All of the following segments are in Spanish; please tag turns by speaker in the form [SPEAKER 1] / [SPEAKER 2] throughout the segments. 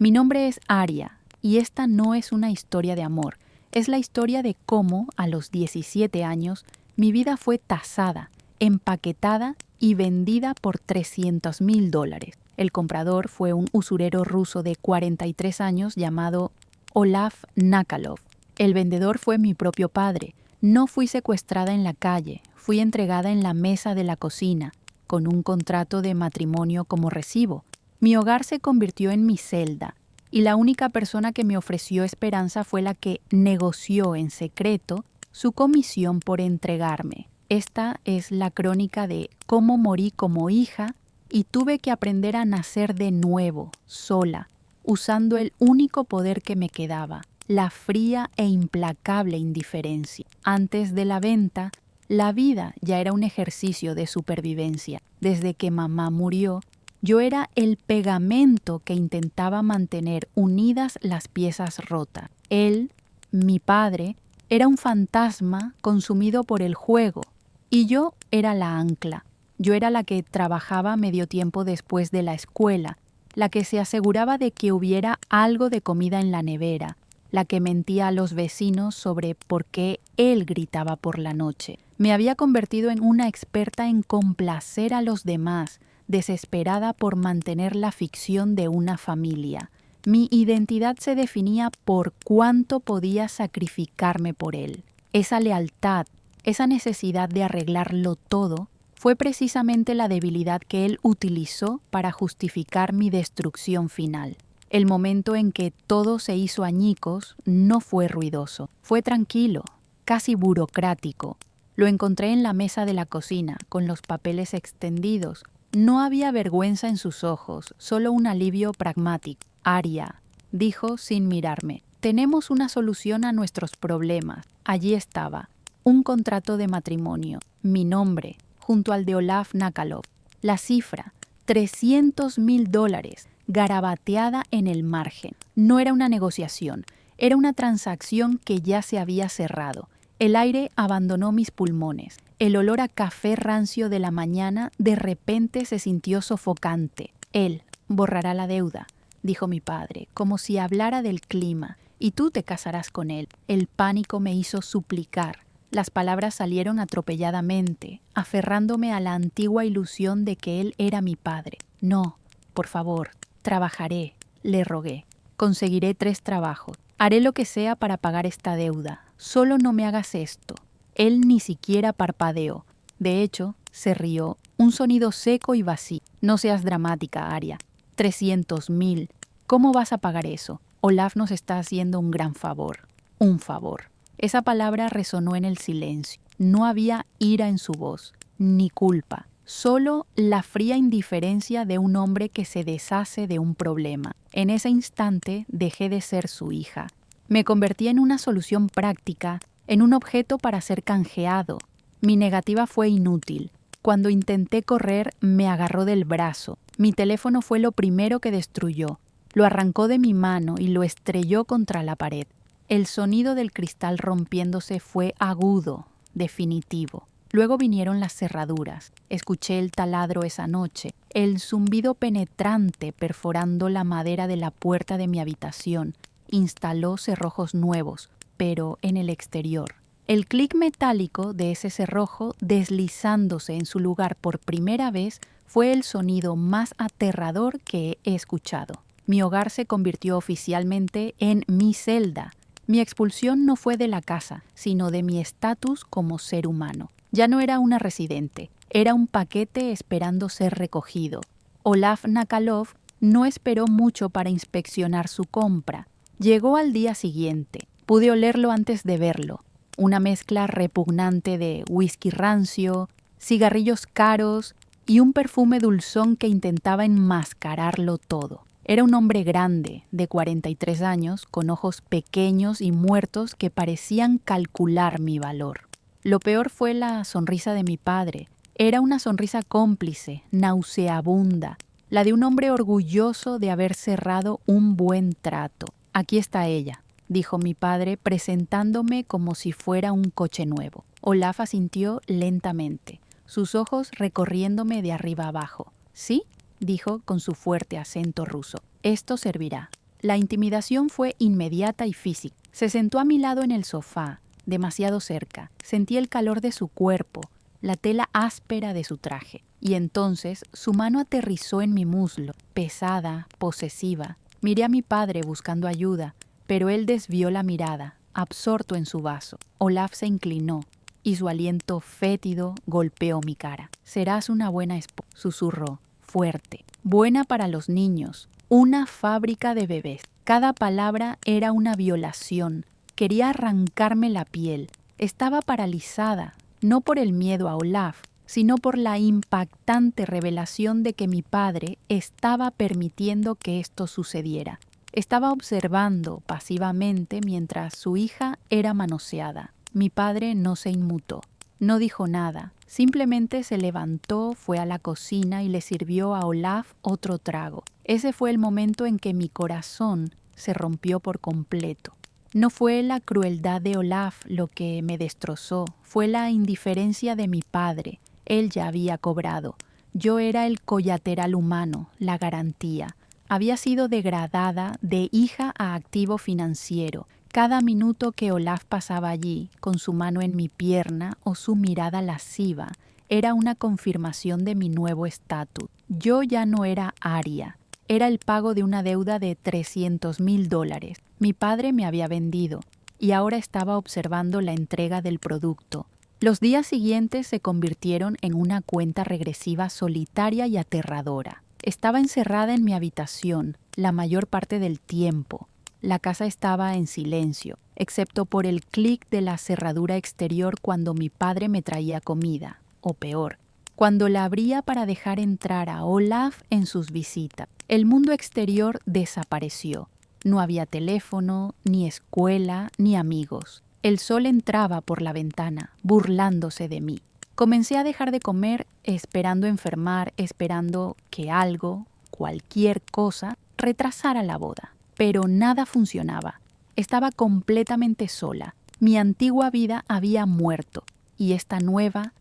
[SPEAKER 1] Mi nombre es Aria, y esta no es una historia de amor. Es la historia de cómo, a los 17 años, mi vida fue tasada, empaquetada y vendida por $300,000. El comprador fue un usurero ruso de 43 años llamado Olaf Nakalov. El vendedor fue mi propio padre. No fui secuestrada en la calle, fui entregada en la mesa de la cocina, con un contrato de matrimonio como recibo. Mi hogar se convirtió en mi celda, y la única persona que me ofreció esperanza fue la que negoció en secreto su comisión por entregarme. Esta es la crónica de cómo morí como hija y tuve que aprender a nacer de nuevo, sola, usando el único poder que me quedaba, la fría e implacable indiferencia. Antes de la venta, la vida ya era un ejercicio de supervivencia. Desde que mamá murió, yo era el pegamento que intentaba mantener unidas las piezas rotas. Él, mi padre, era un fantasma consumido por el juego, y yo era la ancla. Yo era la que trabajaba medio tiempo después de la escuela, la que se aseguraba de que hubiera algo de comida en la nevera, la que mentía a los vecinos sobre por qué él gritaba por la noche. Me había convertido en una experta en complacer a los demás, desesperada por mantener la ficción de una familia. Mi identidad se definía por cuánto podía sacrificarme por él. Esa lealtad, esa necesidad de arreglarlo todo, fue precisamente la debilidad que él utilizó para justificar mi destrucción final. El momento en que todo se hizo añicos no fue ruidoso, fue tranquilo, casi burocrático. Lo encontré en la mesa de la cocina, con los papeles extendidos. No había vergüenza en sus ojos, solo un alivio pragmático. Aria, dijo sin mirarme, tenemos una solución a nuestros problemas. Allí estaba, un contrato de matrimonio, mi nombre, junto al de Olaf Nakalov. La cifra, $300,000, garabateada en el margen. No era una negociación, era una transacción que ya se había cerrado. El aire abandonó mis pulmones. El olor a café rancio de la mañana de repente se sintió sofocante. Él borrará la deuda, dijo mi padre, como si hablara del clima, y tú te casarás con él. El pánico me hizo suplicar. Las palabras salieron atropelladamente, aferrándome a la antigua ilusión de que él era mi padre. No, por favor, trabajaré, le rogué. Conseguiré 3 trabajos. Haré lo que sea para pagar esta deuda. Solo no me hagas esto. Él ni siquiera parpadeó. De hecho, se rió, un sonido seco y vacío. No seas dramática, Aria. 300,000. ¿Cómo vas a pagar eso? Olaf nos está haciendo un gran favor. Un favor. Esa palabra resonó en el silencio. No había ira en su voz, ni culpa. Solo la fría indiferencia de un hombre que se deshace de un problema. En ese instante dejé de ser su hija. Me convertí en una solución práctica, en un objeto para ser canjeado. Mi negativa fue inútil. Cuando intenté correr, me agarró del brazo. Mi teléfono fue lo primero que destruyó. Lo arrancó de mi mano y lo estrelló contra la pared. El sonido del cristal rompiéndose fue agudo, definitivo. Luego vinieron las cerraduras. Escuché el taladro esa noche, el zumbido penetrante perforando la madera de la puerta de mi habitación. Instaló cerrojos nuevos, pero en el exterior. El clic metálico de ese cerrojo deslizándose en su lugar por primera vez fue el sonido más aterrador que he escuchado. Mi hogar se convirtió oficialmente en mi celda. Mi expulsión no fue de la casa, sino de mi estatus como ser humano. Ya no era una residente, era un paquete esperando ser recogido. Olaf Nakalov no esperó mucho para inspeccionar su compra. Llegó al día siguiente. Pude olerlo antes de verlo. Una mezcla repugnante de whisky rancio, cigarrillos caros y un perfume dulzón que intentaba enmascararlo todo. Era un hombre grande, de 43 años, con ojos pequeños y muertos que parecían calcular mi valor. Lo peor fue la sonrisa de mi padre. Era una sonrisa cómplice, nauseabunda, la de un hombre orgulloso de haber cerrado un buen trato. Aquí está ella, dijo mi padre, presentándome como si fuera un coche nuevo. Olaf asintió lentamente, sus ojos recorriéndome de arriba abajo. ¿Sí?, dijo con su fuerte acento ruso. Esto servirá. La intimidación fue inmediata y física. Se sentó a mi lado en el sofá, demasiado cerca. Sentí el calor de su cuerpo, la tela áspera de su traje. Y entonces su mano aterrizó en mi muslo, pesada, posesiva. Miré a mi padre buscando ayuda, pero él desvió la mirada, absorto en su vaso. Olaf se inclinó y su aliento fétido golpeó mi cara. «Serás una buena esposa», susurró, fuerte. «Buena para los niños. Una fábrica de bebés». Cada palabra era una violación. Quería arrancarme la piel. Estaba paralizada, no por el miedo a Olaf, sino por la impactante revelación de que mi padre estaba permitiendo que esto sucediera. Estaba observando pasivamente mientras su hija era manoseada. Mi padre no se inmutó, no dijo nada, simplemente se levantó, fue a la cocina y le sirvió a Olaf otro trago. Ese fue el momento en que mi corazón se rompió por completo. No fue la crueldad de Olaf lo que me destrozó, fue la indiferencia de mi padre. Él ya había cobrado. Yo era el collateral humano, la garantía. Había sido degradada de hija a activo financiero. Cada minuto que Olaf pasaba allí, con su mano en mi pierna o su mirada lasciva, era una confirmación de mi nuevo estatus. Yo ya no era Aria. Era el pago de una deuda de $300,000. Mi padre me había vendido y ahora estaba observando la entrega del producto. Los días siguientes se convirtieron en una cuenta regresiva solitaria y aterradora. Estaba encerrada en mi habitación la mayor parte del tiempo. La casa estaba en silencio, excepto por el clic de la cerradura exterior cuando mi padre me traía comida, o peor, cuando la abría para dejar entrar a Olaf en sus visitas. El mundo exterior desapareció. No había teléfono, ni escuela, ni amigos. El sol entraba por la ventana, burlándose de mí. Comencé a dejar de comer, esperando enfermar, esperando que algo, cualquier cosa, retrasara la boda. Pero nada funcionaba. Estaba completamente sola. Mi antigua vida había muerto. Y esta nueva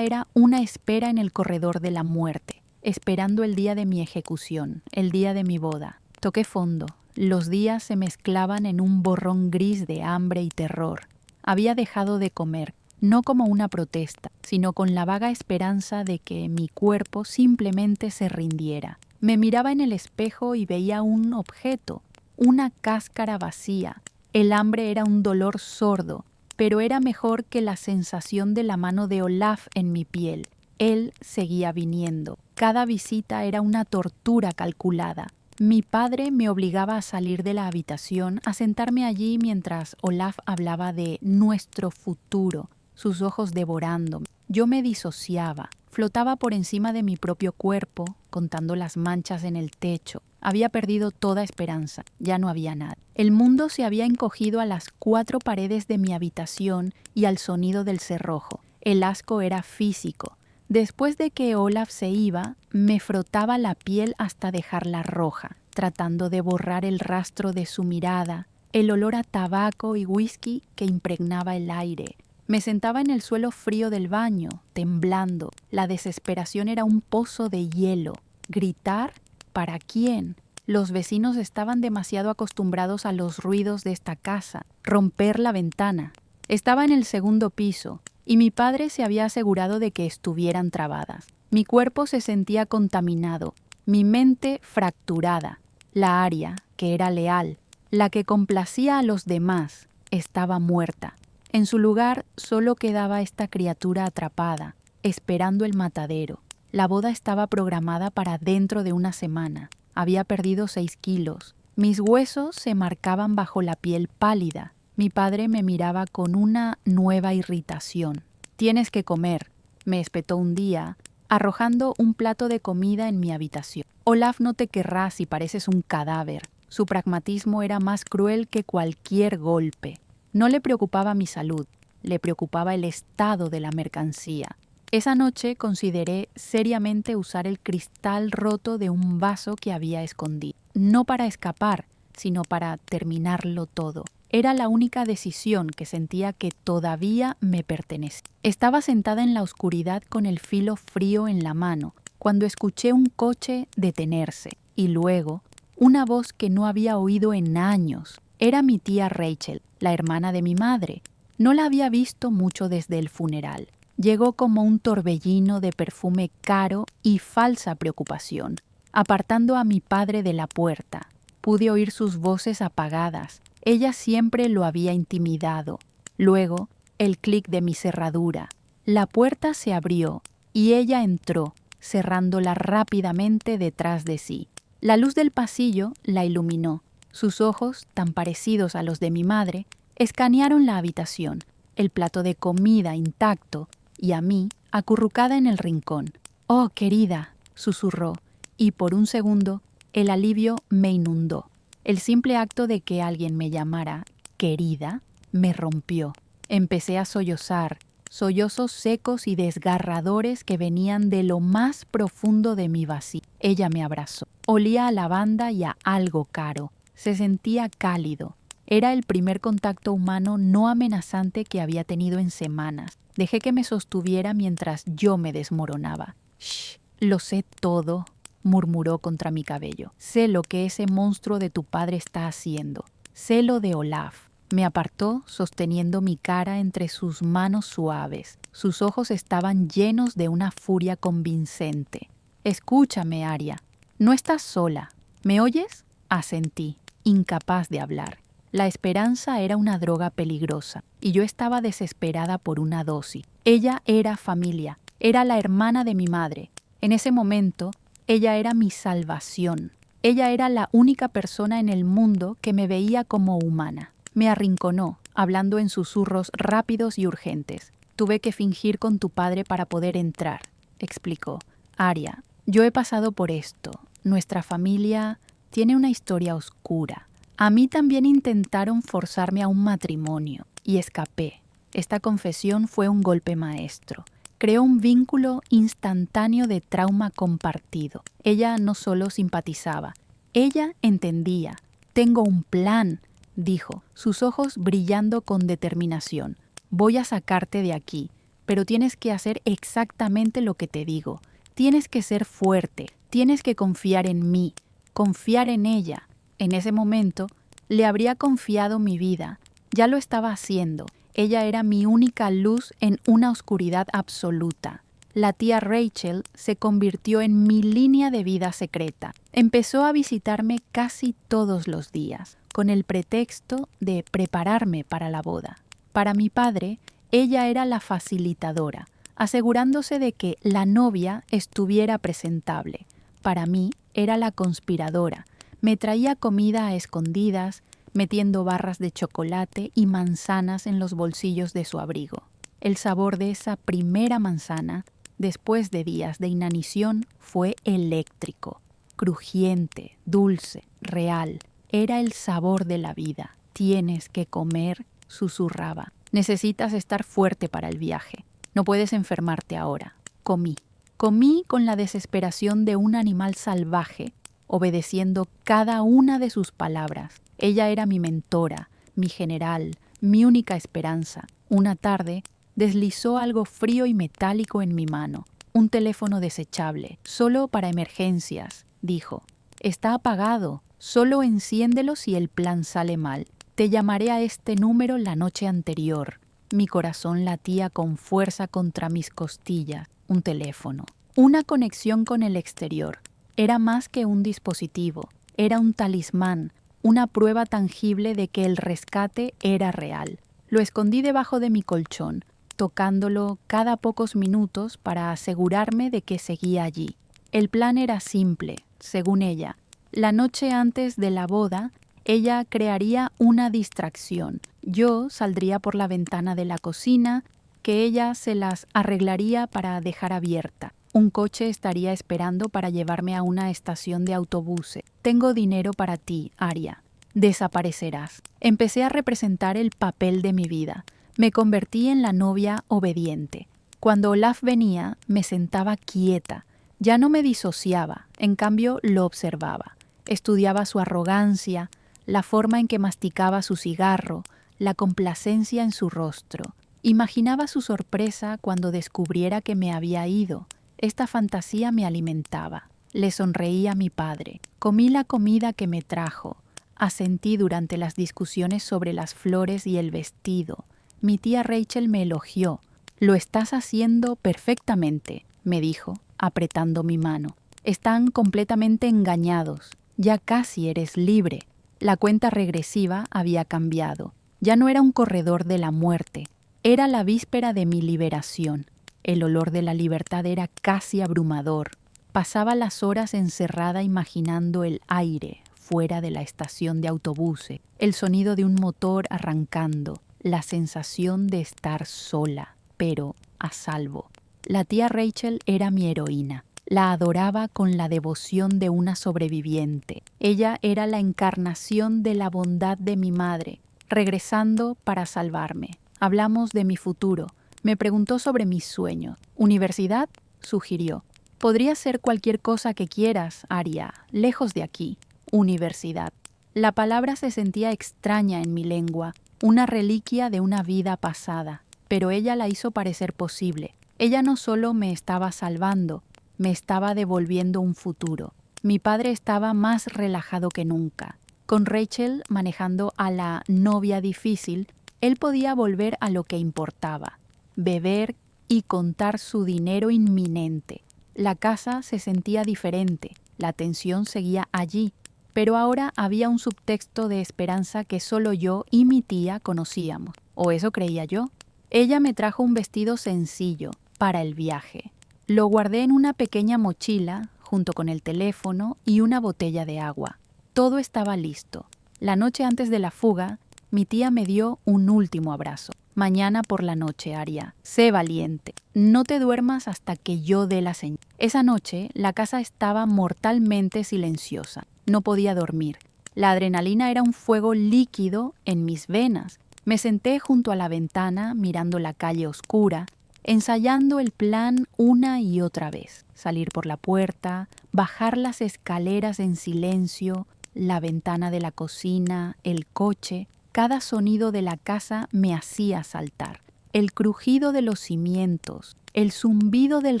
[SPEAKER 1] era una espera en el corredor de la muerte, esperando el día de mi ejecución, el día de mi boda. Toqué fondo. Los días se mezclaban en un borrón gris de hambre y terror. Había dejado de comer, no como una protesta, sino con la vaga esperanza de que mi cuerpo simplemente se rindiera. Me miraba en el espejo y veía un objeto, una cáscara vacía. El hambre era un dolor sordo, pero era mejor que la sensación de la mano de Olaf en mi piel. Él seguía viniendo. Cada visita era una tortura calculada. Mi padre me obligaba a salir de la habitación, a sentarme allí mientras Olaf hablaba de nuestro futuro, sus ojos devorándome. Yo me disociaba, flotaba por encima de mi propio cuerpo, contando las manchas en el techo. Había perdido toda esperanza, ya no había nada. El mundo se había encogido a las 4 paredes de mi habitación y al sonido del cerrojo. El asco era físico. Después de que Olaf se iba, me frotaba la piel hasta dejarla roja, tratando de borrar el rastro de su mirada, el olor a tabaco y whisky que impregnaba el aire. Me sentaba en el suelo frío del baño, temblando. La desesperación era un pozo de hielo. ¿Gritar? ¿Para quién? Los vecinos estaban demasiado acostumbrados a los ruidos de esta casa. Romper la ventana. Estaba en el segundo piso, y mi padre se había asegurado de que estuvieran trabadas. Mi cuerpo se sentía contaminado, mi mente fracturada. La Aria, que era leal, la que complacía a los demás, estaba muerta. En su lugar solo quedaba esta criatura atrapada, esperando el matadero. La boda estaba programada para dentro de una semana. Había perdido 6 kilos. Mis huesos se marcaban bajo la piel pálida. Mi padre me miraba con una nueva irritación. «Tienes que comer», me espetó un día, arrojando un plato de comida en mi habitación. «Olaf no te querrá si pareces un cadáver». Su pragmatismo era más cruel que cualquier golpe. No le preocupaba mi salud, le preocupaba el estado de la mercancía. Esa noche consideré seriamente usar el cristal roto de un vaso que había escondido. No para escapar, sino para terminarlo todo. Era la única decisión que sentía que todavía me pertenecía. Estaba sentada en la oscuridad con el filo frío en la mano, cuando escuché un coche detenerse y luego una voz que no había oído en años. Era mi tía Rachel, la hermana de mi madre. No la había visto mucho desde el funeral. Llegó como un torbellino de perfume caro y falsa preocupación, apartando a mi padre de la puerta. Pude oír sus voces apagadas. Ella siempre lo había intimidado. Luego, el clic de mi cerradura. La puerta se abrió y ella entró, cerrándola rápidamente detrás de sí. La luz del pasillo la iluminó. Sus ojos, tan parecidos a los de mi madre, escanearon la habitación, el plato de comida intacto y a mí acurrucada en el rincón. «Oh, querida», susurró, y por un segundo el alivio me inundó. El simple acto de que alguien me llamara «querida» me rompió. Empecé a sollozar, sollozos secos y desgarradores que venían de lo más profundo de mi vacío. Ella me abrazó. Olía a lavanda y a algo caro. Se sentía cálido. Era el primer contacto humano no amenazante que había tenido en semanas. Dejé que me sostuviera mientras yo me desmoronaba. «Shh, lo sé todo», murmuró contra mi cabello. «Sé lo que ese monstruo de tu padre está haciendo. Sé lo de Olaf». Me apartó sosteniendo mi cara entre sus manos suaves. Sus ojos estaban llenos de una furia convincente. «Escúchame, Aria. No estás sola. ¿Me oyes?», asentí, incapaz de hablar. La esperanza era una droga peligrosa y yo estaba desesperada por una dosis. Ella era familia, era la hermana de mi madre. En ese momento, ella era mi salvación. Ella era la única persona en el mundo que me veía como humana. Me arrinconó, hablando en susurros rápidos y urgentes. «Tuve que fingir con tu padre para poder entrar», explicó. «Aria, yo he pasado por esto. Nuestra familia tiene una historia oscura. A mí también intentaron forzarme a un matrimonio y escapé. Esta confesión fue un golpe maestro. Creó un vínculo instantáneo de trauma compartido. Ella no solo simpatizaba, ella entendía. Tengo un plan», dijo, sus ojos brillando con determinación. «Voy a sacarte de aquí, pero tienes que hacer exactamente lo que te digo. Tienes que ser fuerte, tienes que confiar en mí, confiar en ella». En ese momento, le habría confiado mi vida. Ya lo estaba haciendo. Ella era mi única luz en una oscuridad absoluta. La tía Rachel se convirtió en mi línea de vida secreta. Empezó a visitarme casi todos los días, con el pretexto de prepararme para la boda. Para mi padre, ella era la facilitadora, asegurándose de que la novia estuviera presentable. Para mí, era la conspiradora. Me traía comida a escondidas, metiendo barras de chocolate y manzanas en los bolsillos de su abrigo. El sabor de esa primera manzana, después de días de inanición, fue eléctrico, crujiente, dulce, real. Era el sabor de la vida. «Tienes que comer», susurraba. «Necesitas estar fuerte para el viaje. No puedes enfermarte ahora». Comí. Comí con la desesperación de un animal salvaje, obedeciendo cada una de sus palabras. Ella era mi mentora, mi general, mi única esperanza. Una tarde, deslizó algo frío y metálico en mi mano. Un teléfono desechable, solo para emergencias, dijo. «Está apagado, solo enciéndelo si el plan sale mal. Te llamaré a este número la noche anterior». Mi corazón latía con fuerza contra mis costillas. Un teléfono. Una conexión con el exterior. Era más que un dispositivo, era un talismán, una prueba tangible de que el rescate era real. Lo escondí debajo de mi colchón, tocándolo cada pocos minutos para asegurarme de que seguía allí. El plan era simple, según ella. La noche antes de la boda, ella crearía una distracción. Yo saldría por la ventana de la cocina, que ella se las arreglaría para dejar abierta. Un coche estaría esperando para llevarme a una estación de autobuses. «Tengo dinero para ti, Aria. Desaparecerás». Empecé a representar el papel de mi vida. Me convertí en la novia obediente. Cuando Olaf venía, me sentaba quieta. Ya no me disociaba, en cambio lo observaba. Estudiaba su arrogancia, la forma en que masticaba su cigarro, la complacencia en su rostro. Imaginaba su sorpresa cuando descubriera que me había ido. Esta fantasía me alimentaba. Le sonreí a mi padre. Comí la comida que me trajo. Asentí durante las discusiones sobre las flores y el vestido. Mi tía Rachel me elogió. Lo estás haciendo perfectamente, me dijo, apretando mi mano. Están completamente engañados. Ya casi eres libre. La cuenta regresiva había cambiado. Ya no era un corredor de la muerte. Era la víspera de mi liberación. El olor de la libertad era casi abrumador. Pasaba las horas encerrada imaginando el aire fuera de la estación de autobuses, el sonido de un motor arrancando, la sensación de estar sola, pero a salvo. La tía Rachel era mi heroína. La adoraba con la devoción de una sobreviviente. Ella era la encarnación de la bondad de mi madre, regresando para salvarme. Hablamos de mi futuro. Me preguntó sobre mis sueños. ¿Universidad? Sugirió. Podría ser cualquier cosa que quieras, Aria, lejos de aquí. Universidad. La palabra se sentía extraña en mi lengua, una reliquia de una vida pasada, pero ella la hizo parecer posible. Ella no solo me estaba salvando, me estaba devolviendo un futuro. Mi padre estaba más relajado que nunca. Con Rachel manejando a la novia difícil, él podía volver a lo que importaba, beber y contar su dinero inminente. La casa se sentía diferente, la tensión seguía allí, pero ahora había un subtexto de esperanza que solo yo y mi tía conocíamos, o eso creía yo. Ella me trajo un vestido sencillo para el viaje. Lo guardé en una pequeña mochila, junto con el teléfono y una botella de agua. Todo estaba listo. La noche antes de la fuga, mi tía me dio un último abrazo. Mañana por la noche, Aria. Sé valiente. No te duermas hasta que yo dé la señal. Esa noche, la casa estaba mortalmente silenciosa. No podía dormir. La adrenalina era un fuego líquido en mis venas. Me senté junto a la ventana, mirando la calle oscura, ensayando el plan una y otra vez. Salir por la puerta, bajar las escaleras en silencio, la ventana de la cocina, el coche. Cada sonido de la casa me hacía saltar. El crujido de los cimientos, el zumbido del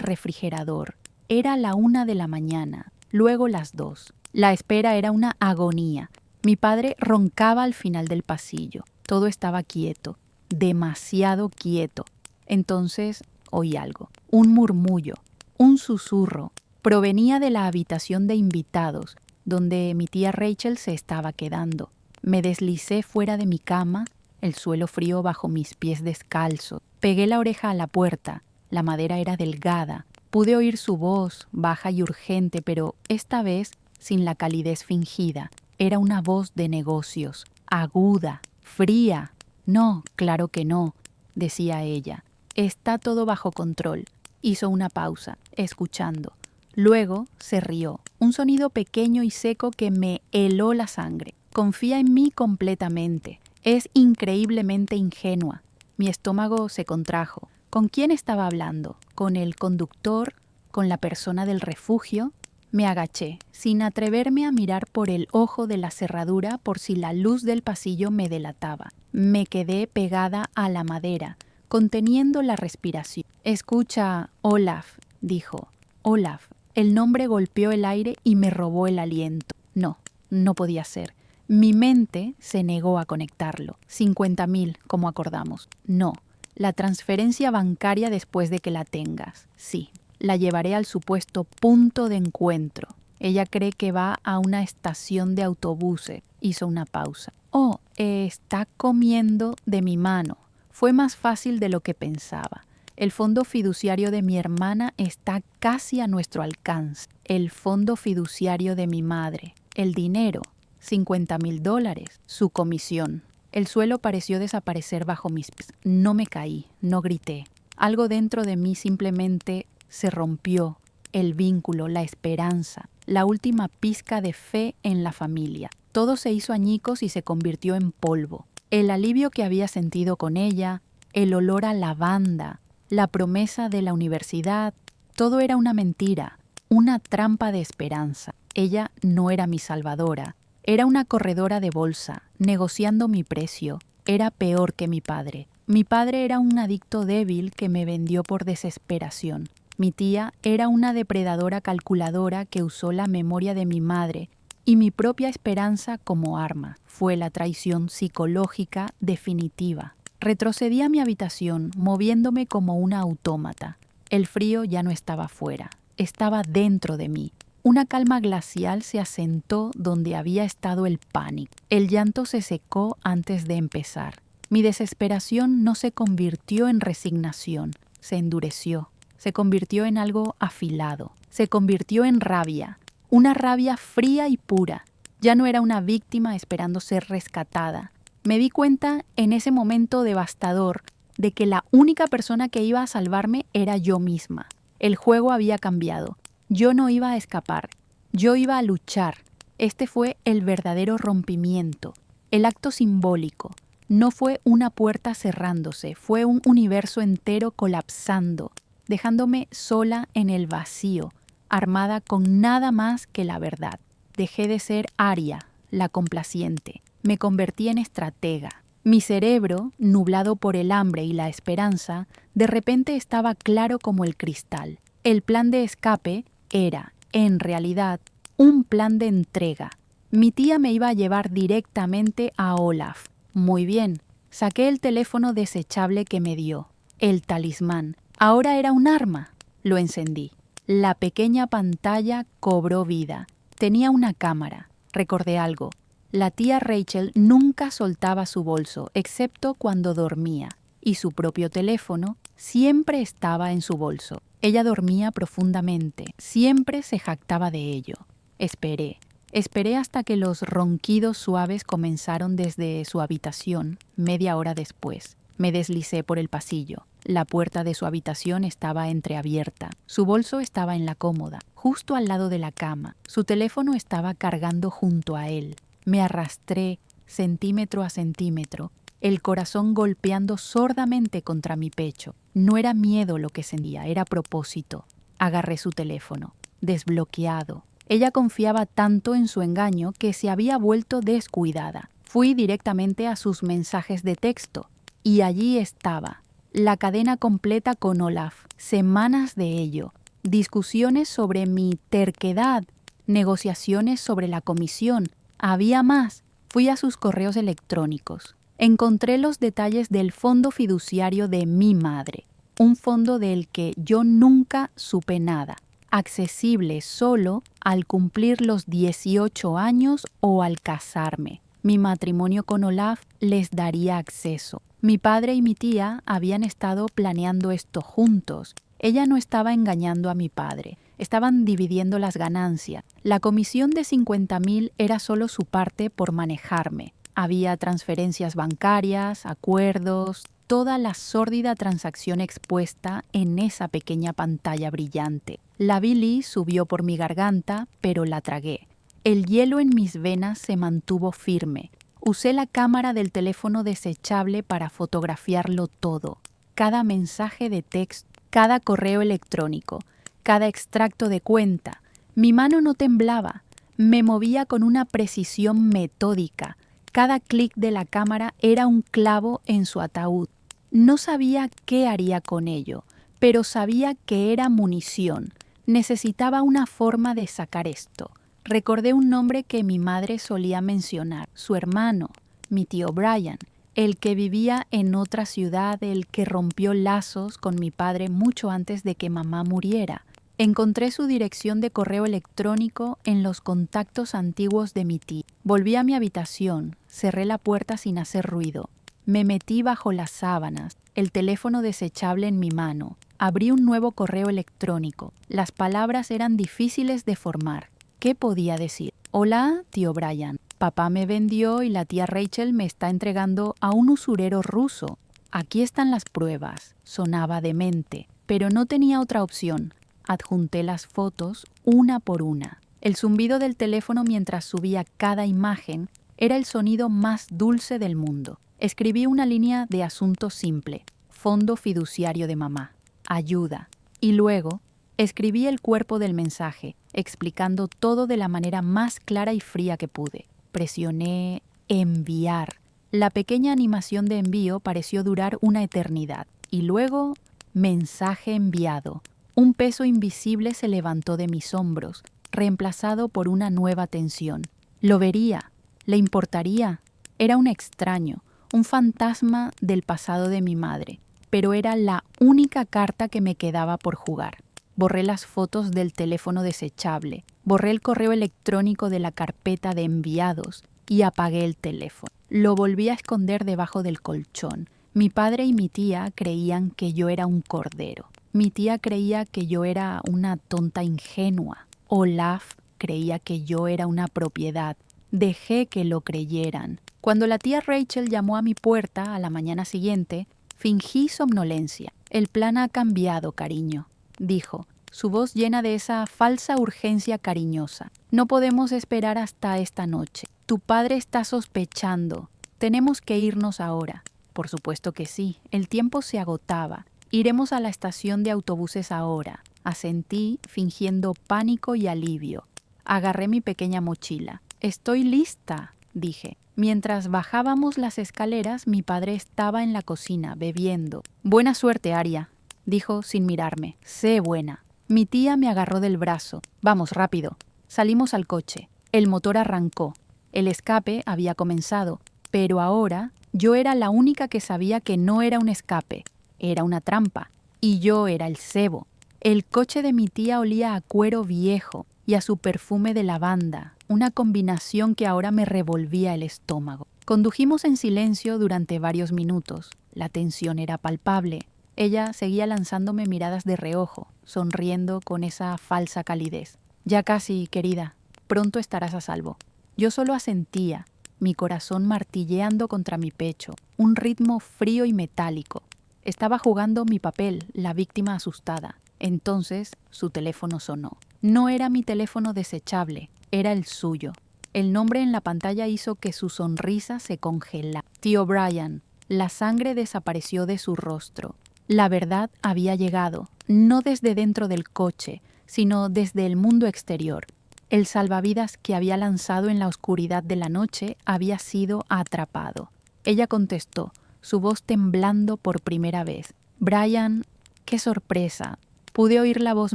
[SPEAKER 1] refrigerador. Era la 1 de la mañana, luego las 2. La espera era una agonía. Mi padre roncaba al final del pasillo. Todo estaba quieto, demasiado quieto. Entonces oí algo, un murmullo, un susurro. Provenía de la habitación de invitados, donde mi tía Rachel se estaba quedando. Me deslicé fuera de mi cama, el suelo frío bajo mis pies descalzos. Pegué la oreja a la puerta. La madera era delgada. Pude oír su voz, baja y urgente, pero esta vez sin la calidez fingida. Era una voz de negocios, aguda, fría. No, claro que no, decía ella. Está todo bajo control. Hizo una pausa, escuchando. Luego se rió, un sonido pequeño y seco que me heló la sangre. Confía en mí completamente. Es increíblemente ingenua. Mi estómago se contrajo. ¿Con quién estaba hablando? ¿Con el conductor? ¿Con la persona del refugio? Me agaché, sin atreverme a mirar por el ojo de la cerradura por si la luz del pasillo me delataba. Me quedé pegada a la madera, conteniendo la respiración. Escucha, Olaf, dijo. Olaf. El nombre golpeó el aire y me robó el aliento. No, no podía ser. Mi mente se negó a conectarlo. 50,000, como acordamos. No. La transferencia bancaria después de que la tengas. Sí. La llevaré al supuesto punto de encuentro. Ella cree que va a una estación de autobuses. Hizo una pausa. Oh, está comiendo de mi mano. Fue más fácil de lo que pensaba. El fondo fiduciario de mi hermana está casi a nuestro alcance. El fondo fiduciario de mi madre. El dinero. $50,000. Su comisión. El suelo pareció desaparecer bajo mis pies. No me caí, no grité. Algo dentro de mí simplemente se rompió. El vínculo, la esperanza, la última pizca de fe en la familia. Todo se hizo añicos y se convirtió en polvo. El alivio que había sentido con ella, el olor a lavanda, la promesa de la universidad, todo era una mentira, una trampa de esperanza. Ella no era mi salvadora. Era una corredora de bolsa, negociando mi precio. Era peor que mi padre. Mi padre era un adicto débil que me vendió por desesperación. Mi tía era una depredadora calculadora que usó la memoria de mi madre y mi propia esperanza como arma. Fue la traición psicológica definitiva. Retrocedí a mi habitación, moviéndome como una autómata. El frío ya no estaba fuera, estaba dentro de mí. Una calma glacial se asentó donde había estado el pánico. El llanto se secó antes de empezar. Mi desesperación no se convirtió en resignación, se endureció. Se convirtió en algo afilado. Se convirtió en rabia. Una rabia fría y pura. Ya no era una víctima esperando ser rescatada. Me di cuenta en ese momento devastador de que la única persona que iba a salvarme era yo misma. El juego había cambiado. Yo no iba a escapar. Yo iba a luchar. Este fue el verdadero rompimiento. El acto simbólico. No fue una puerta cerrándose, fue un universo entero colapsando, dejándome sola en el vacío, armada con nada más que la verdad. Dejé de ser Aria, la complaciente. Me convertí en estratega. Mi cerebro, nublado por el hambre y la esperanza, de repente estaba claro como el cristal. El plan de escape era, en realidad, un plan de entrega. Mi tía me iba a llevar directamente a Olaf. Muy bien, saqué el teléfono desechable que me dio. El talismán. Ahora era un arma. Lo encendí. La pequeña pantalla cobró vida. Tenía una cámara. Recordé algo. La tía Rachel nunca soltaba su bolso, excepto cuando dormía, y su propio teléfono siempre estaba en su bolso. Ella dormía profundamente, siempre se jactaba de ello. Esperé hasta que los ronquidos suaves comenzaron desde su habitación, media hora después. Me deslicé por el pasillo. La puerta de su habitación estaba entreabierta. Su bolso estaba en la cómoda, justo al lado de la cama. Su teléfono estaba cargando junto a él. Me arrastré, centímetro a centímetro, el corazón golpeando sordamente contra mi pecho. No era miedo lo que sentía, era propósito. Agarré su teléfono, desbloqueado. Ella confiaba tanto en su engaño que se había vuelto descuidada. Fui directamente a sus mensajes de texto, y allí estaba, la cadena completa con Olaf, semanas de ello, discusiones sobre mi terquedad, negociaciones sobre la comisión. Había más. Fui a sus correos electrónicos. Encontré los detalles del fondo fiduciario de mi madre, un fondo del que yo nunca supe nada, accesible solo al cumplir los 18 años o al casarme. Mi matrimonio con Olaf les daría acceso. Mi padre y mi tía habían estado planeando esto juntos. Ella no estaba engañando a mi padre. Estaban dividiendo las ganancias. La comisión de 50,000 era solo su parte por manejarme. Había transferencias bancarias, acuerdos, toda la sórdida transacción expuesta en esa pequeña pantalla brillante. La bilis subió por mi garganta, pero la tragué. El hielo en mis venas se mantuvo firme. Usé la cámara del teléfono desechable para fotografiarlo todo. Cada mensaje de texto, cada correo electrónico, cada extracto de cuenta. Mi mano no temblaba. Me movía con una precisión metódica. Cada clic de la cámara era un clavo en su ataúd. No sabía qué haría con ello, pero sabía que era munición. Necesitaba una forma de sacar esto. Recordé un nombre que mi madre solía mencionar, su hermano, mi tío Brian, el que vivía en otra ciudad, el que rompió lazos con mi padre mucho antes de que mamá muriera. Encontré su dirección de correo electrónico en los contactos antiguos de mi tía. Volví a mi habitación, cerré la puerta sin hacer ruido. Me metí bajo las sábanas, el teléfono desechable en mi mano. Abrí un nuevo correo electrónico. Las palabras eran difíciles de formar. ¿Qué podía decir? Hola, tío Brian. Papá me vendió y la tía Rachel me está entregando a un usurero ruso. Aquí están las pruebas. Sonaba demente, pero no tenía otra opción. Adjunté las fotos una por una. El zumbido del teléfono mientras subía cada imagen era el sonido más dulce del mundo. Escribí una línea de asunto simple, fondo fiduciario de mamá, ayuda, y luego escribí el cuerpo del mensaje, explicando todo de la manera más clara y fría que pude. Presioné enviar. La pequeña animación de envío pareció durar una eternidad, y luego mensaje enviado. Un peso invisible se levantó de mis hombros, reemplazado por una nueva tensión. Lo vería, le importaría. Era un extraño, un fantasma del pasado de mi madre, pero era la única carta que me quedaba por jugar. Borré las fotos del teléfono desechable, borré el correo electrónico de la carpeta de enviados y apagué el teléfono. Lo volví a esconder debajo del colchón. Mi padre y mi tía creían que yo era un cordero. Mi tía creía que yo era una tonta ingenua. Olaf creía que yo era una propiedad. Dejé que lo creyeran. Cuando la tía Rachel llamó a mi puerta a la mañana siguiente, fingí somnolencia. El plan ha cambiado, cariño, dijo, su voz llena de esa falsa urgencia cariñosa. No podemos esperar hasta esta noche. Tu padre está sospechando. Tenemos que irnos ahora. Por supuesto que sí. El tiempo se agotaba. Iremos a la estación de autobuses ahora. Asentí, fingiendo pánico y alivio. Agarré mi pequeña mochila. Estoy lista, dije. Mientras bajábamos las escaleras, mi padre estaba en la cocina, bebiendo. Buena suerte, Aria, dijo sin mirarme. Sé buena. Mi tía me agarró del brazo. Vamos, rápido. Salimos al coche. El motor arrancó. El escape había comenzado, pero ahora yo era la única que sabía que no era un escape, era una trampa, y yo era el cebo. El coche de mi tía olía a cuero viejo y a su perfume de lavanda, una combinación que ahora me revolvía el estómago. Condujimos en silencio durante varios minutos. La tensión era palpable. Ella seguía lanzándome miradas de reojo, sonriendo con esa falsa calidez. Ya casi, querida, pronto estarás a salvo. Yo solo asentía, mi corazón martilleando contra mi pecho, un ritmo frío y metálico. Estaba jugando mi papel, la víctima asustada. Entonces su teléfono sonó. No era mi teléfono desechable, era el suyo. El nombre en la pantalla hizo que su sonrisa se congelara. Tío Brian. La sangre desapareció de su rostro. La verdad había llegado, no desde dentro del coche, sino desde el mundo exterior. El salvavidas que había lanzado en la oscuridad de la noche había sido atrapado. Ella contestó, su voz temblando por primera vez. Brian, qué sorpresa. Pude oír la voz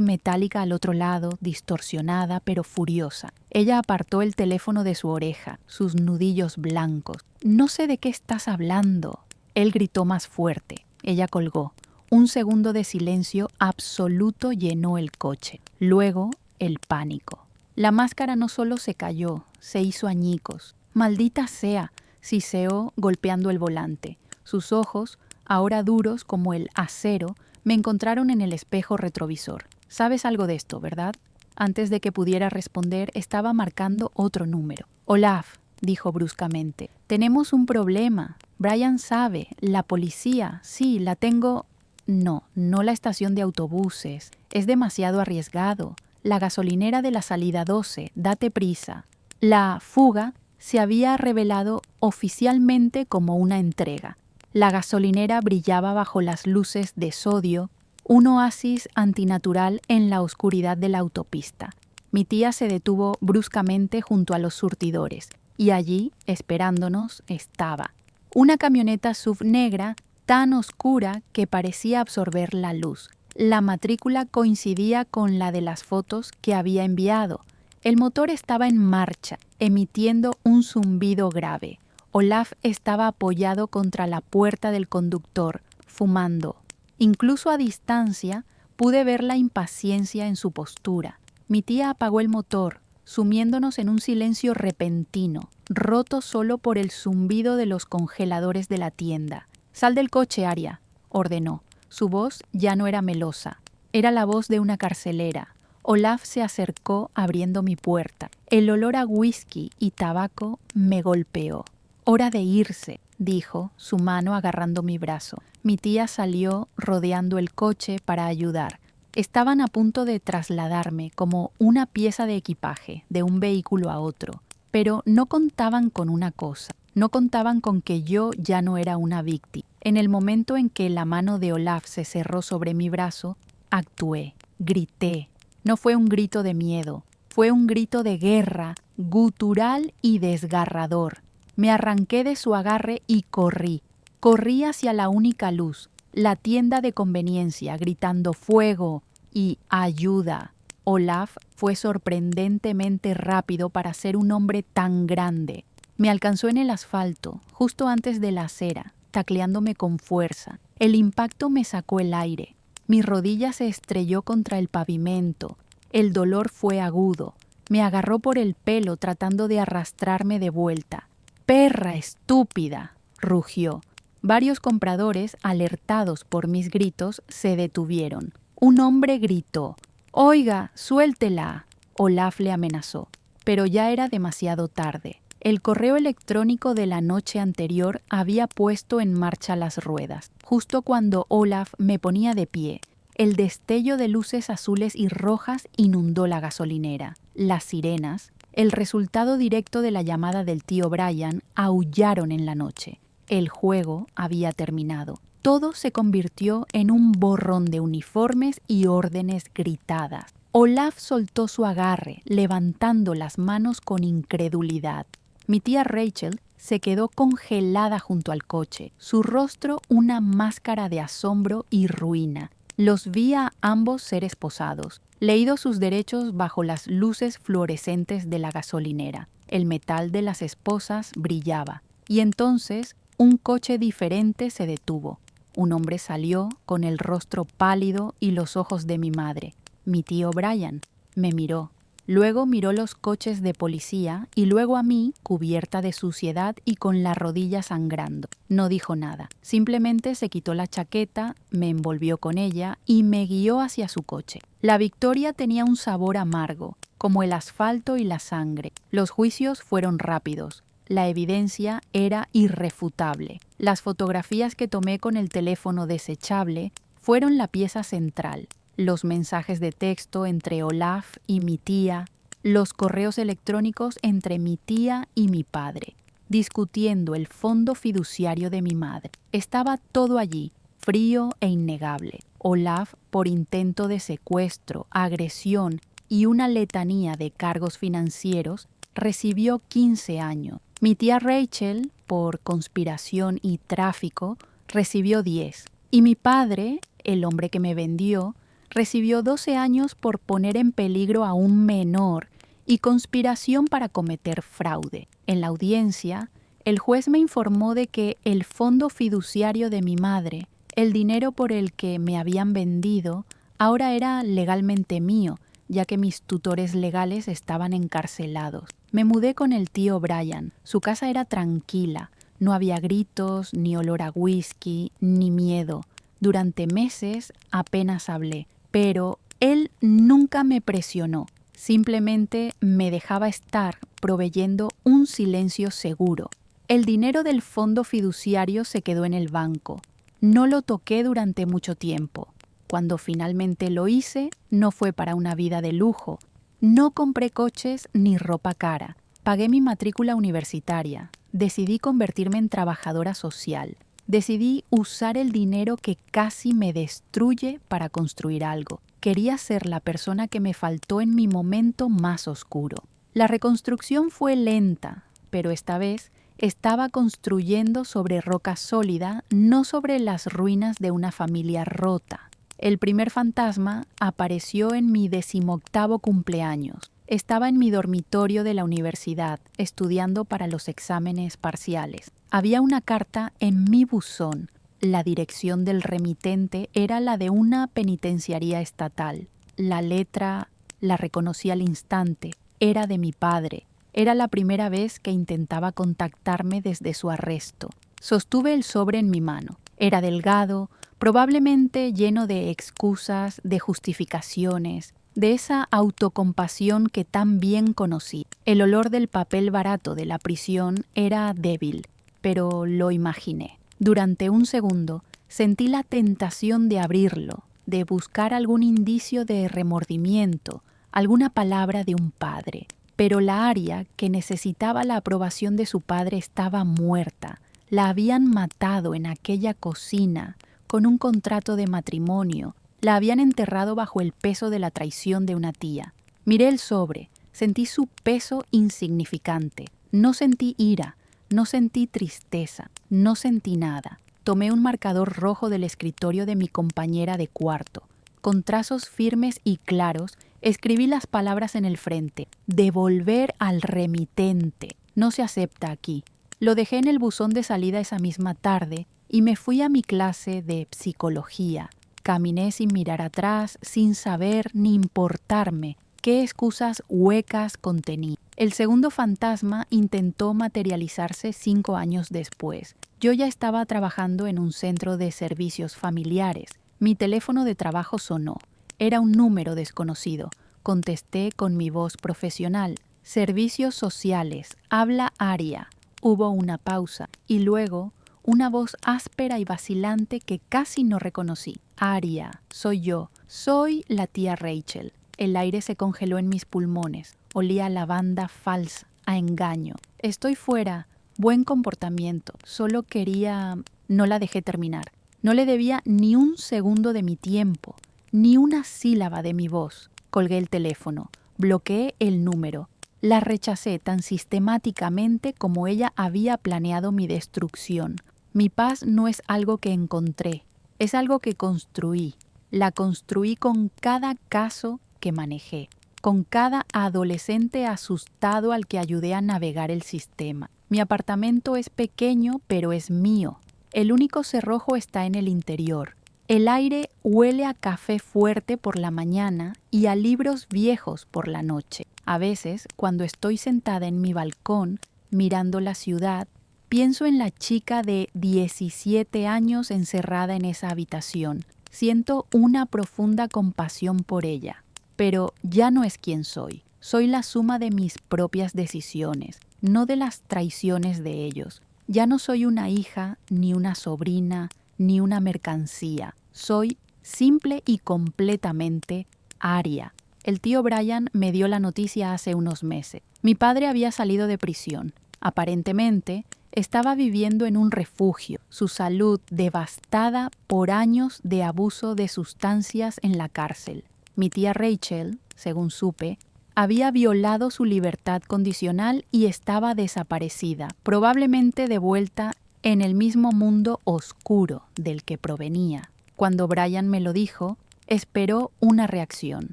[SPEAKER 1] metálica al otro lado, distorsionada pero furiosa. Ella apartó el teléfono de su oreja, sus nudillos blancos. No sé de qué estás hablando. Él gritó más fuerte. Ella colgó. Un segundo de silencio absoluto llenó el coche. Luego, el pánico. La máscara no solo se cayó, se hizo añicos. Maldita sea, siseó golpeando el volante. Sus ojos, ahora duros como el acero, me encontraron en el espejo retrovisor. Sabes algo de esto, ¿verdad? Antes de que pudiera responder, estaba marcando otro número. Olaf, dijo bruscamente, tenemos un problema. Brian sabe, la policía, sí, la tengo... No, no la estación de autobuses. Es demasiado arriesgado. La gasolinera de la salida 12, date prisa. La fuga se había revelado oficialmente como una entrega. La gasolinera brillaba bajo las luces de sodio, un oasis antinatural en la oscuridad de la autopista. Mi tía se detuvo bruscamente junto a los surtidores, y allí, esperándonos, estaba una camioneta SUV negra tan oscura que parecía absorber la luz. La matrícula coincidía con la de las fotos que había enviado. El motor estaba en marcha, emitiendo un zumbido grave. Olaf estaba apoyado contra la puerta del conductor, fumando. Incluso a distancia pude ver la impaciencia en su postura. Mi tía apagó el motor, sumiéndonos en un silencio repentino, roto solo por el zumbido de los congeladores de la tienda. «Sal del coche, Aria», ordenó. Su voz ya no era melosa, era la voz de una carcelera. Olaf se acercó abriendo mi puerta. El olor a whisky y tabaco me golpeó. «Hora de irse», dijo, su mano agarrando mi brazo. Mi tía salió rodeando el coche para ayudar. Estaban a punto de trasladarme como una pieza de equipaje de un vehículo a otro, pero no contaban con una cosa. No contaban con que yo ya no era una víctima. En el momento en que la mano de Olaf se cerró sobre mi brazo, actué, grité. No fue un grito de miedo, fue un grito de guerra, gutural y desgarrador. Me arranqué de su agarre y corrí. Corrí hacia la única luz, la tienda de conveniencia, gritando «¡Fuego!». y ayuda. Olaf fue sorprendentemente rápido para ser un hombre tan grande. Me alcanzó en el asfalto, justo antes de la acera, tacleándome con fuerza. El impacto me sacó el aire. Mi rodilla se estrelló contra el pavimento. El dolor fue agudo. Me agarró por el pelo tratando de arrastrarme de vuelta. «¡Perra estúpida!», rugió. Varios compradores, alertados por mis gritos, se detuvieron. Un hombre gritó: «¡Oiga, suéltela!». Olaf le amenazó, pero ya era demasiado tarde. El correo electrónico de la noche anterior había puesto en marcha las ruedas. Justo cuando Olaf me ponía de pie, el destello de luces azules y rojas inundó la gasolinera. Las sirenas, el resultado directo de la llamada del tío Brian, aullaron en la noche. El juego había terminado. Todo se convirtió en un borrón de uniformes y órdenes gritadas. Olaf soltó su agarre, levantando las manos con incredulidad. Mi tía Rachel se quedó congelada junto al coche, su rostro una máscara de asombro y ruina. Los vi a ambos ser esposados, leídos sus derechos bajo las luces fluorescentes de la gasolinera. El metal de las esposas brillaba, y entonces un coche diferente se detuvo. Un hombre salió con el rostro pálido y los ojos de mi madre. Mi tío Brian me miró. Luego miró los coches de policía y luego a mí, cubierta de suciedad y con la rodilla sangrando. No dijo nada. Simplemente se quitó la chaqueta, me envolvió con ella y me guió hacia su coche. La victoria tenía un sabor amargo, como el asfalto y la sangre. Los juicios fueron rápidos. La evidencia era irrefutable. Las fotografías que tomé con el teléfono desechable fueron la pieza central. Los mensajes de texto entre Olaf y mi tía, los correos electrónicos entre mi tía y mi padre, discutiendo el fondo fiduciario de mi madre. Estaba todo allí, frío e innegable. Olaf, por intento de secuestro, agresión y una letanía de cargos financieros, recibió 15 años. Mi tía Rachel, por conspiración y tráfico, recibió 10. Y mi padre, el hombre que me vendió, recibió 12 años por poner en peligro a un menor y conspiración para cometer fraude. En la audiencia, el juez me informó de que el fondo fiduciario de mi madre, el dinero por el que me habían vendido, ahora era legalmente mío, ya que mis tutores legales estaban encarcelados. Me mudé con el tío Brian. Su casa era tranquila. No había gritos, ni olor a whisky, ni miedo. Durante meses apenas hablé. Pero él nunca me presionó, simplemente me dejaba estar proveyendo un silencio seguro. El dinero del fondo fiduciario se quedó en el banco. No lo toqué durante mucho tiempo. Cuando finalmente lo hice, no fue para una vida de lujo. No compré coches ni ropa cara. Pagué mi matrícula universitaria. Decidí convertirme en trabajadora social. Decidí usar el dinero que casi me destruye para construir algo. Quería ser la persona que me faltó en mi momento más oscuro. La reconstrucción fue lenta, pero esta vez estaba construyendo sobre roca sólida, no sobre las ruinas de una familia rota. El primer fantasma apareció en mi 18º cumpleaños. Estaba en mi dormitorio de la universidad, estudiando para los exámenes parciales. Había una carta en mi buzón. La dirección del remitente era la de una penitenciaría estatal. La letra la reconocí al instante. Era de mi padre. Era la primera vez que intentaba contactarme desde su arresto. Sostuve el sobre en mi mano. Era delgado, probablemente lleno de excusas, de justificaciones, de esa autocompasión que tan bien conocí. El olor del papel barato de la prisión era débil, pero lo imaginé. Durante un segundo sentí la tentación de abrirlo, de buscar algún indicio de remordimiento, alguna palabra de un padre. Pero la Aria, que necesitaba la aprobación de su padre, estaba muerta. La habían matado en aquella cocina, con un contrato de matrimonio. La habían enterrado bajo el peso de la traición de una tía. Miré el sobre, sentí su peso insignificante. No sentí ira, no sentí tristeza, no sentí nada. Tomé un marcador rojo del escritorio de mi compañera de cuarto. Con trazos firmes y claros, escribí las palabras en el frente. Devolver al remitente. No se acepta aquí. Lo dejé en el buzón de salida esa misma tarde y me fui a mi clase de psicología. Caminé sin mirar atrás, sin saber ni importarme qué excusas huecas contenía. El segundo fantasma intentó materializarse 5 años después. Yo ya estaba trabajando en un centro de servicios familiares. Mi teléfono de trabajo sonó. Era un número desconocido. Contesté con mi voz profesional. Servicios sociales. Habla Aria. Hubo una pausa y luego una voz áspera y vacilante que casi no reconocí. Aria, soy yo. Soy la tía Rachel. El aire se congeló en mis pulmones. Olía a lavanda falsa, a engaño. Estoy fuera. Buen comportamiento. Solo quería... No la dejé terminar. No le debía ni un segundo de mi tiempo, ni una sílaba de mi voz. Colgué el teléfono. Bloqueé el número. La rechacé tan sistemáticamente como ella había planeado mi destrucción. Mi paz no es algo que encontré, es algo que construí. La construí con cada caso que manejé, con cada adolescente asustado al que ayudé a navegar el sistema. Mi apartamento es pequeño, pero es mío. El único cerrojo está en el interior. El aire huele a café fuerte por la mañana y a libros viejos por la noche. A veces, cuando estoy sentada en mi balcón, mirando la ciudad, pienso en la chica de 17 años encerrada en esa habitación. Siento una profunda compasión por ella. Pero ya no es quien soy. Soy la suma de mis propias decisiones, no de las traiciones de ellos. Ya no soy una hija, ni una sobrina, ni una mercancía. Soy simple y completamente Aria. El tío Brian me dio la noticia hace unos meses. Mi padre había salido de prisión. Aparentemente, estaba viviendo en un refugio, su salud devastada por años de abuso de sustancias en la cárcel. Mi tía Rachel, según supe, había violado su libertad condicional y estaba desaparecida, probablemente de vuelta en el mismo mundo oscuro del que provenía. Cuando Brian me lo dijo, esperó una reacción,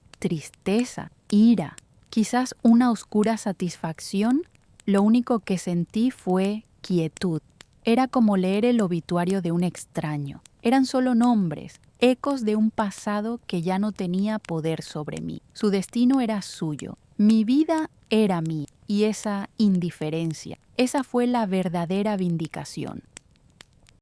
[SPEAKER 1] tristeza, ira, quizás una oscura satisfacción. Lo único que sentí fue quietud. Era como leer el obituario de un extraño. Eran solo nombres, ecos de un pasado que ya no tenía poder sobre mí. Su destino era suyo. Mi vida era mía. Y esa indiferencia, esa fue la verdadera vindicación.